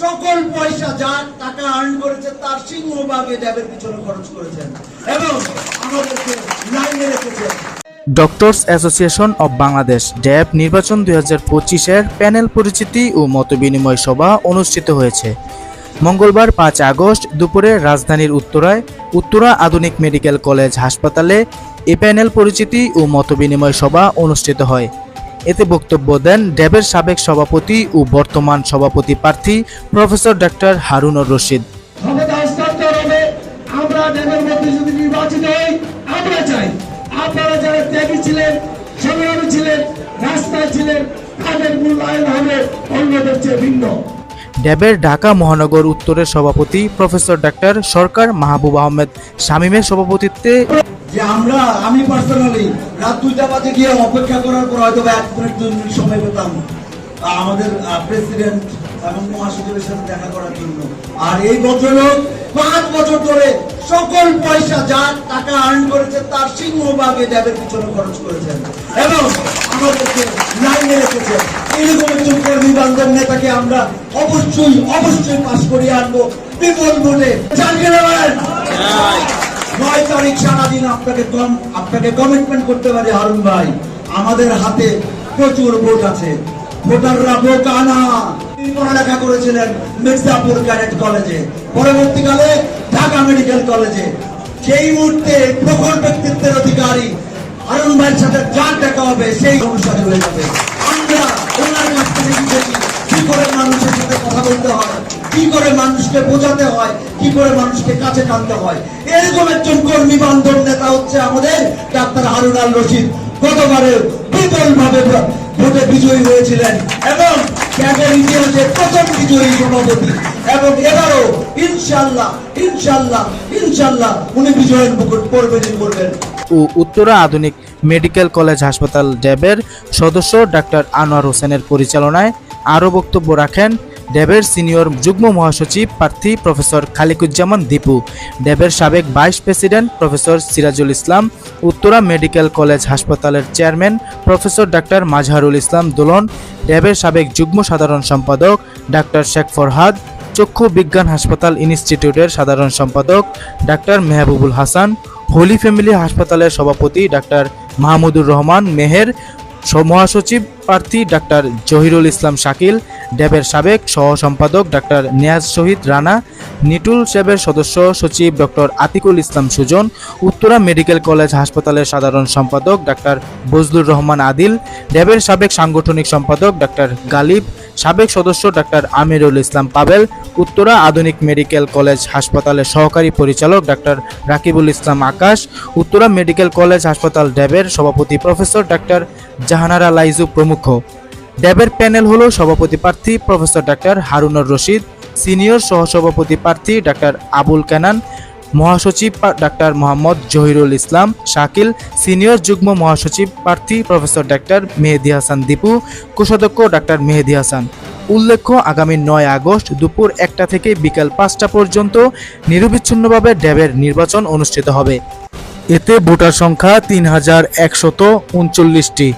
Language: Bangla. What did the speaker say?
সকল পয়সা যা টাকা আর্ন করেছে তার সিংহভাগে ড্যাবের পিছনে খরচ করেছেন এবং আমাদেরকে লাইনে রেখেছেন। ডক্টরস অ্যাসোসিয়েশন অব বাংলাদেশ ড্যাব নির্বাচন 2025-এর প্যানেল পরিচিতি ও মতবিনিময় সভা অনুষ্ঠিত হয়েছে। মঙ্গলবার 5 আগস্ট দুপুরে রাজধানীর উত্তরা আধুনিক মেডিকেল কলেজ হাসপাতালে এ প্যানেল পরিচিতি ও মতবিনিময় সভা অনুষ্ঠিত হয়। এতে বক্তব্য দেন ড্যাবের সাবেক সভাপতি ও বর্তমান সভাপতি প্রার্থী প্রফেসর ডাক্তার হারুনুর রশিদ। আমরা ড্যাবের মধ্যে যদি নির্বাচিত হই, আমরা চাই আপনারা যারা ত্যাগী ছিলেন, সংগ্রামী ছিলেন, রাস্তায় ছিলেন, তাদের মূল্যায়ন হবে অন্যদের চেয়ে ভিন্ন। ড্যাবের ঢাকা মহানগর উত্তরের সভাপতি প্রফেসর ডাক্তার সরকার মাহবুব আহমেদ শামীমের সভাপতিত্বে যে আমি পার্সোনালি রাত 2টা বাজে গিয়ে অপেক্ষা করার পর হয়তো 1 মিনিট 2 মিনিট সময় পেতাম আমাদের প্রেসিডেন্ট এবং মহাসচিবের সাথে দেখা করার জন্য। আর এই ভদ্রলোক 5 বছর ধরে সকল পয়সা যা টাকা আর্ন করেছে তার সিংহভাগে ড্যাবের পিছনে খরচ করেছেন এবং আমাদেরকে লাইনে রেখেছেন। এরকম একজন কর্মী বান্ধব নেতাকে আমরা অবশ্যই পাশ করিয়ে আনবো বিপুল ভোটে। 9 তারিখ সারাদিন আপনাকে কমিটমেন্ট করতে পারি হারুন ভাই, আমাদের হাতে প্রচুর ভোট আছে। ভোটাররা বোকা না। পড়ালেখা করেছিলেন মির্জাপুর ক্যাডেট কলেজে, পরবর্তীকালে ঢাকা মেডিকেল কলেজে। সেই মুহূর্তে প্রখর ব্যক্তিত্বের অধিকারী হারুন ভাইয়ের সাথে যার দেখা হবে সেই অনুসারী হয়ে যাবে। আমরা ওনার কাছ থেকে শিখেছি কি করে মানুষের সাথে কথা বলতে হয়, কি করে মানুষকে বোঝাতে হয়, কি করে মানুষকে কাছে টানতে হয়। এরকম একজন কর্মী বান্ধব নেতা হচ্ছে আমাদের ডাক্তার হারুনুর রশিদ। গতবারে বিপুলভাবে ভোটে বিজয়ী হয়েছিলেন এবং ক্যাডের ইতিহাসে প্রথম বিজয়ী সভাপতি এবং এবারও ইনশাল্লাহ উনি বিজয়ের মুকুট পরবেন। ও উত্তরা আধুনিক মেডিকেল কলেজ হাসপাতাল ড্যাবের সদস্য ডাক্তার আনোয়ার হোসেনের পরিচালনায় আরও বক্তব্য রাখেন ড্যাবের সিনিয়র যুগ্ম মহাসচিব প্রার্থী প্রফেসর খালিকুজ্জামান দীপু, ড্যাবের সাবেক vice president professor Sirajul Islam, Uttara medical college হাসপাতালের chairman professor doctor Mazharul Islam দোলন, ড্যাবের সাবেক যুগ্ম সাধারণ সম্পাদক ডাক্তার শেখ ফরহাদ, চক্ষু বিজ্ঞান হাসপাতাল ইনস্টিটিউটের সাধারণ সম্পাদক ডাক্তার মেহবুবুল হাসান, হোলি ফ্যামিলি হাসপাতালের সভাপতি ডাক্তার মাহমুদুর রহমান মেহের, মহাসচিব প্রার্থী ডাক্তার জহিরুল ইসলাম শাকিল, ড্যাবের সাবেক সহ সম্পাদক ডাক্তার নিয়াজ শহীদ রানা, নিটুল শেবের সদস্য সচিব ডক্টর আতিকুল ইসলাম সুজন, উত্তরা মেডিকেল কলেজ হাসপাতালের সাধারণ সম্পাদক ডাক্তার বজলুর রহমান আদিল, ড্যাবের সাবেক সাংগঠনিক সম্পাদক ডাক্তার গালিব, সাবেক সদস্য ডাক্তার আমিরুল ইসলাম পাবেল, উত্তরা আধুনিক মেডিকেল কলেজ হাসপাতালের সহকারী পরিচালক ডাক্তার রাকিবুল ইসলাম আকাশ, উত্তরা মেডিকেল কলেজ হাসপাতাল ড্যাবের সভাপতি প্রফেসর ডাক্তার জাহানারা লাইজু প্রমুখ। ড্যাবের প্যানেল হলো সভাপতি প্রার্থী professor doctor Harunur Rashid, senior সহসভাপতি প্রার্থী ডাক্তার আবুল কানান, মহাসচিব ডাক্তার মোহাম্মদ জহিরুল ইসলাম শাকিল, সিনিয়র যুগ্ম মহাসচিব প্রার্থী প্রফেসর ডাক্তার মেহেদি হাসান দীপু, কোষাধ্যক্ষ ডাক্তার মেহেদি হাসান। উল্লেখ্য, আগামী 9 আগস্ট দুপুর 1টা থেকে বিকাল 5টা পর্যন্ত নিরবিচ্ছিন্নভাবে ড্যাবের নির্বাচন অনুষ্ঠিত হবে। এতে ভোটার সংখ্যা 3139টি।